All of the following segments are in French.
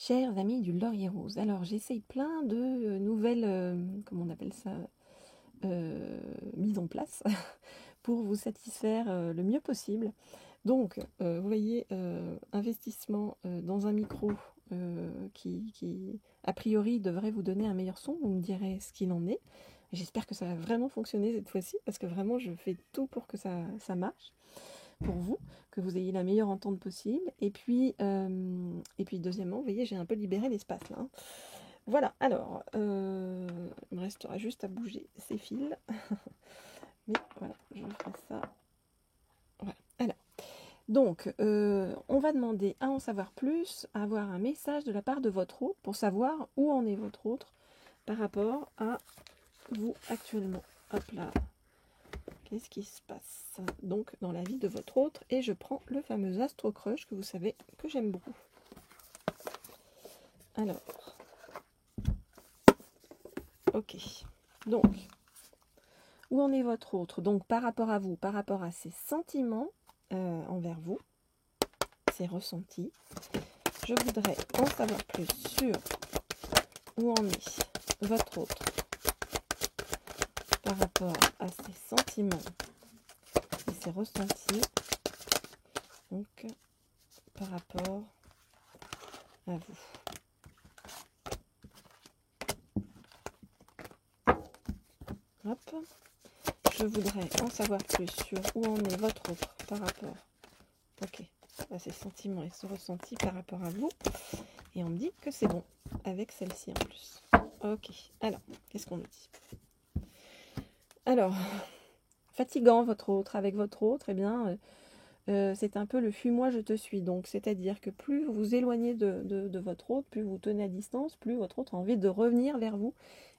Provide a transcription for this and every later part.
Chers amis du Laurier Rose, alors j'essaye plein de nouvelles, comment on appelle ça, mises en place pour vous satisfaire le mieux possible. Donc, vous voyez, investissement dans un micro qui, a priori, devrait vous donner un meilleur son. Vous me direz ce qu'il en est. J'espère que ça va vraiment fonctionner cette fois-ci, parce que vraiment, je fais tout pour que ça marche pour vous, que vous ayez la meilleure entente possible. Et puis deuxièmement, vous voyez, j'ai un peu libéré l'espace là. Voilà, alors, il me restera juste à bouger ces fils. Mais voilà, je ferai ça. Voilà, alors. Donc, on va demander à en savoir plus, à avoir un message de la part de votre hôte pour savoir où en est votre hôte par rapport à vous actuellement. Hop là. Qu'est-ce qui se passe donc dans la vie de votre autre? Et je prends le fameux Astro Crush que vous savez que j'aime beaucoup. Alors, ok. Donc, où en est votre autre? Donc, par rapport à vous, par rapport à ses sentiments envers vous, ses ressentis. Je voudrais en savoir plus sur où en est votre autre par rapport à ses sentiments et ses ressentis. Donc, par rapport à vous. Hop. Je voudrais en savoir plus sur où en est votre autre par rapport à ses sentiments et ses ressentis par rapport à vous. Et on me dit que c'est bon avec celle-ci en plus. Ok, alors, qu'est-ce qu'on nous dit? Alors, fatigant votre autre, avec votre autre, eh bien, c'est un peu le fuis-moi, je te suis. Donc, c'est-à-dire que plus vous vous éloignez de votre autre, plus vous tenez à distance, plus votre autre a envie de revenir vers vous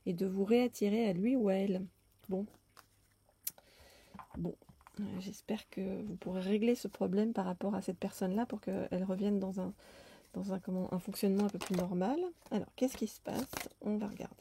et de vous réattirer à lui ou à elle. Bon, j'espère que vous pourrez régler ce problème par rapport à cette personne-là pour qu'elle revienne dans un fonctionnement un peu plus normal. Alors, qu'est-ce qui se passe? On va regarder.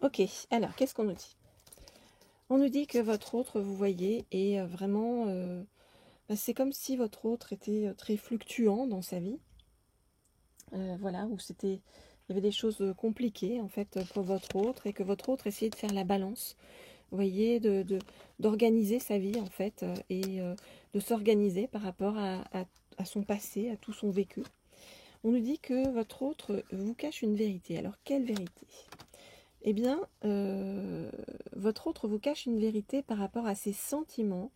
Ok, alors, qu'est-ce qu'on nous dit? On nous dit que votre autre, vous voyez, est vraiment... c'est comme si votre autre était très fluctuant dans sa vie. Voilà, où il y avait des choses compliquées, en fait, pour votre autre, et que votre autre essayait de faire la balance, vous voyez, d'organiser sa vie, en fait, et de s'organiser par rapport à son passé, à tout son vécu. On nous dit que votre autre vous cache une vérité. Alors, quelle vérité? Eh bien, votre autre vous cache une vérité par rapport à ses sentiments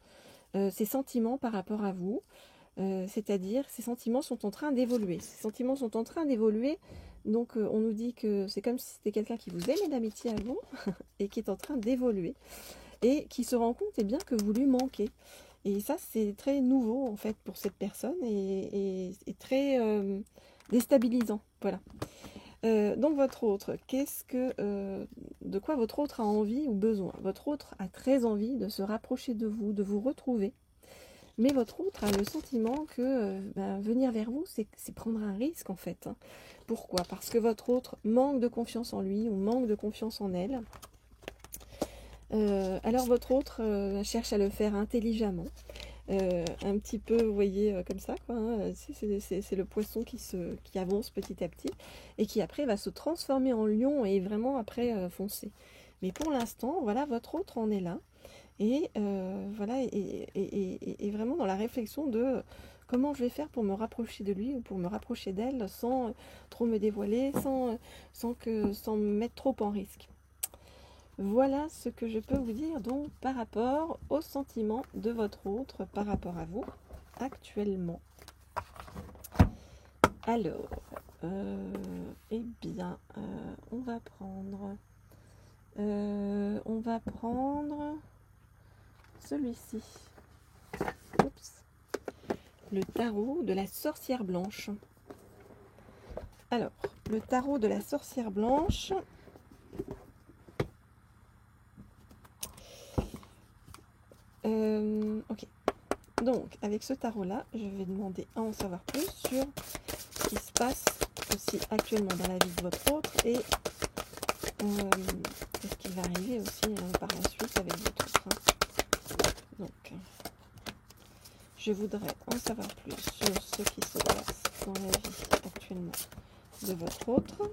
par rapport à vous. C'est-à-dire, ces sentiments sont en train d'évoluer. Ces sentiments sont en train d'évoluer. Donc, on nous dit que c'est comme si c'était quelqu'un qui vous aimait d'amitié à vous et qui est en train d'évoluer et qui se rend compte que vous lui manquez. Et ça, c'est très nouveau en fait pour cette personne et très déstabilisant. Voilà. Donc votre autre, de quoi votre autre a envie ou besoin? Votre autre a très envie de se rapprocher de vous retrouver. Mais votre autre a le sentiment que venir vers vous, c'est prendre un risque en fait. Hein. Pourquoi? Parce que votre autre manque de confiance en lui ou manque de confiance en elle. Alors votre autre cherche à le faire intelligemment. Un petit peu, vous voyez, comme ça, quoi, hein. C'est le poisson qui avance petit à petit et qui après va se transformer en lion et vraiment après foncer. Mais pour l'instant, voilà, votre autre en est là. Et voilà, et vraiment dans la réflexion de comment je vais faire pour me rapprocher de lui ou pour me rapprocher d'elle sans trop me dévoiler, sans me mettre trop en risque. Voilà ce que je peux vous dire donc par rapport aux sentiments de votre autre par rapport à vous actuellement. Alors, eh bien, on va prendre celui-ci. Oups. Le tarot de la sorcière blanche. Alors, le tarot de la sorcière blanche. Ok. Donc, avec ce tarot-là, je vais demander à en savoir plus sur ce qui se passe aussi actuellement dans la vie de votre autre et ce qui va arriver aussi par la suite avec votre autre. Donc, je voudrais en savoir plus sur ce qui se passe dans la vie actuellement de votre autre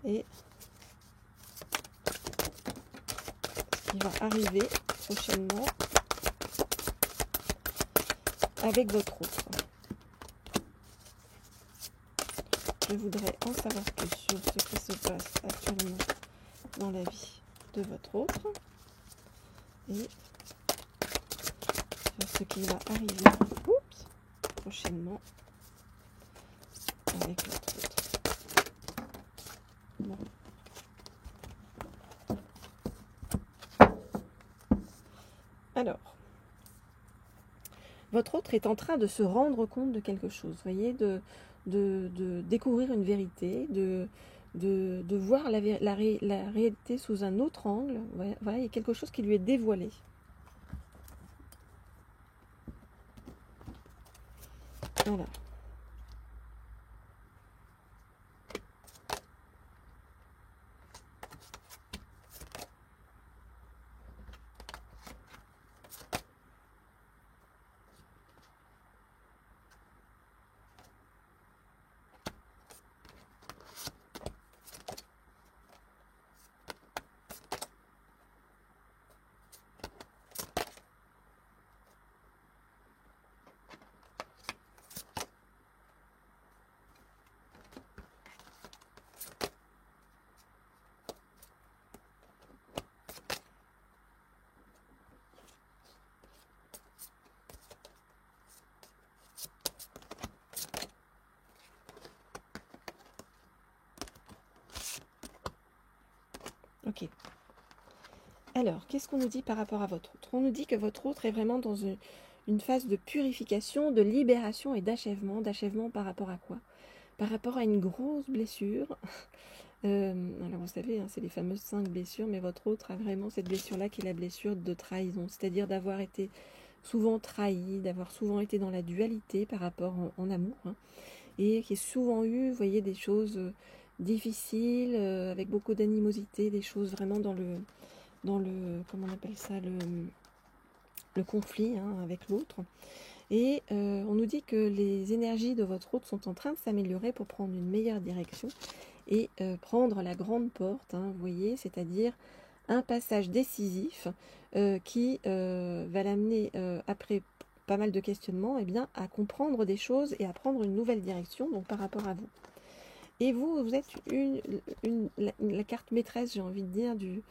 et ce qui va arriver prochainement avec votre autre. Je voudrais en savoir plus sur ce qui se passe actuellement dans la vie de votre autre et sur ce qui va arriver prochainement avec votre autre. Bon. Alors, votre autre est en train de se rendre compte de quelque chose, voyez, de découvrir une vérité, de voir la réalité sous un autre angle. Voilà, il y a quelque chose qui lui est dévoilé. Voilà. Ok. Alors, qu'est-ce qu'on nous dit par rapport à votre autre? On nous dit que votre autre est vraiment dans une phase de purification, de libération et d'achèvement. D'achèvement par rapport à quoi? Par rapport à une grosse blessure. Alors vous savez, hein, c'est les fameuses 5 blessures, mais votre autre a vraiment cette blessure-là qui est la blessure de trahison. C'est-à-dire d'avoir été souvent trahi, d'avoir souvent été dans la dualité par rapport en amour. Hein, et qui a souvent eu, vous voyez, des choses difficiles, avec beaucoup d'animosité, des choses vraiment dans le comment on appelle ça, le conflit hein, avec l'autre. Et on nous dit que les énergies de votre autre sont en train de s'améliorer pour prendre une meilleure direction et prendre la grande porte, hein, vous voyez, c'est-à-dire un passage décisif qui va l'amener, après pas mal de questionnements, eh bien, à comprendre des choses et à prendre une nouvelle direction donc par rapport à vous. Et vous êtes la carte maîtresse, j'ai envie de dire, du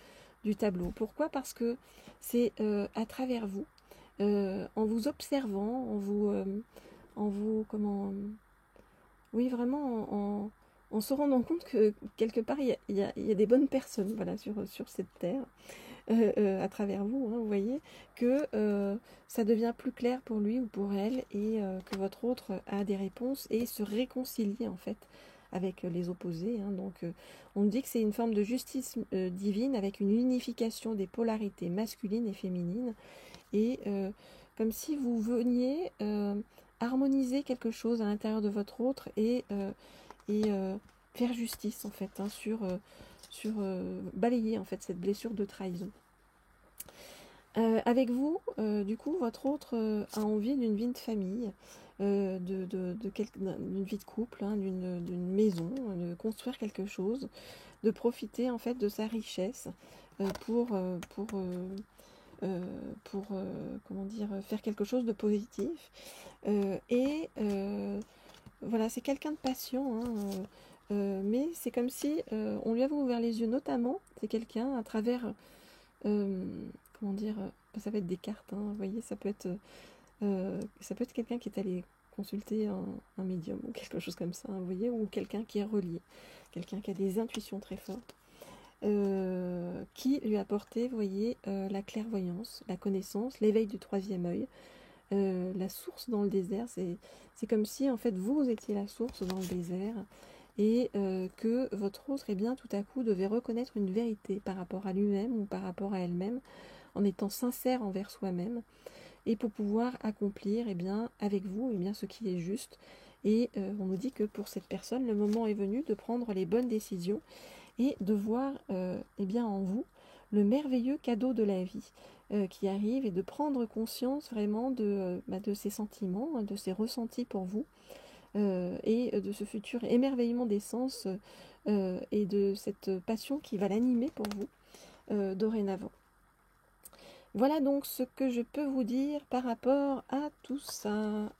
tableau. Pourquoi? Parce que c'est à travers vous, en vous observant, oui, vraiment, en se rendant compte que quelque part, il y a des bonnes personnes voilà, sur cette terre, à travers vous, hein, vous voyez, que ça devient plus clair pour lui ou pour elle, et que votre autre a des réponses et se réconcilie en fait avec les opposés. Hein. Donc on dit que c'est une forme de justice divine avec une unification des polarités masculines et féminines, et comme si vous veniez harmoniser quelque chose à l'intérieur de votre autre et faire justice en fait hein, sur balayer en fait cette blessure de trahison. Avec vous, du coup, votre autre a envie d'une vie de famille, d'une vie de couple, hein, d'une maison, de construire quelque chose, de profiter en fait de sa richesse pour comment dire, faire quelque chose de positif. Voilà, c'est quelqu'un de patient, hein, mais c'est comme si on lui avait ouvert les yeux, notamment, c'est quelqu'un à travers, comment dire, ça peut être des cartes, hein, vous voyez, ça peut être quelqu'un qui est allé consulter un médium ou quelque chose comme ça, vous voyez, ou quelqu'un qui est relié, quelqu'un qui a des intuitions très fortes, qui lui a apporté, vous voyez, la clairvoyance, la connaissance, l'éveil du troisième œil, la source dans le désert. C'est comme si en fait vous étiez la source dans le désert et que votre autre, eh bien, tout à coup devait reconnaître une vérité par rapport à lui-même ou par rapport à elle-même, en étant sincère envers soi-même, et pour pouvoir accomplir, eh bien, avec vous, eh bien, ce qui est juste. Et on nous dit que pour cette personne, le moment est venu de prendre les bonnes décisions et de voir eh bien, en vous le merveilleux cadeau de la vie qui arrive, et de prendre conscience vraiment de ses sentiments, de ses ressentis pour vous, et de ce futur émerveillement des sens, et de cette passion qui va l'animer pour vous dorénavant. Voilà donc ce que je peux vous dire par rapport à tout ça.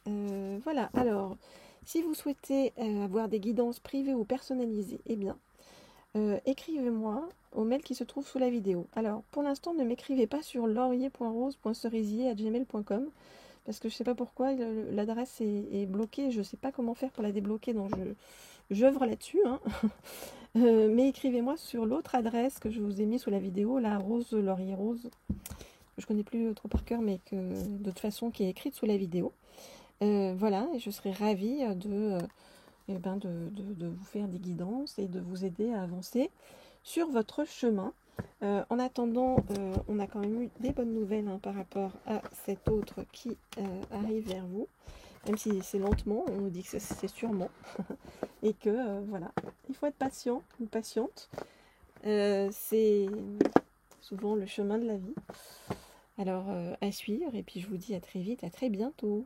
Voilà, alors, si vous souhaitez avoir des guidances privées ou personnalisées, eh bien, écrivez-moi au mail qui se trouve sous la vidéo. Alors, pour l'instant, ne m'écrivez pas sur laurier.rose.cerisier@gmail.com, parce que je ne sais pas pourquoi l'adresse est bloquée. Je ne sais pas comment faire pour la débloquer, donc j'œuvre là-dessus, hein. Mais écrivez-moi sur l'autre adresse que je vous ai mis sous la vidéo, la Rose Laurier Rose. Je connais plus trop par cœur, mais que de toute façon qui est écrite sous la vidéo. Voilà, et je serai ravie de vous faire des guidances et de vous aider à avancer sur votre chemin. En attendant, on a quand même eu des bonnes nouvelles, hein, par rapport à cet autre qui arrive vers vous. Même si c'est lentement, on nous dit que c'est sûrement. Et que voilà, il faut être patient ou patiente. C'est souvent le chemin de la vie. Alors à suivre, et puis je vous dis à très vite, à très bientôt.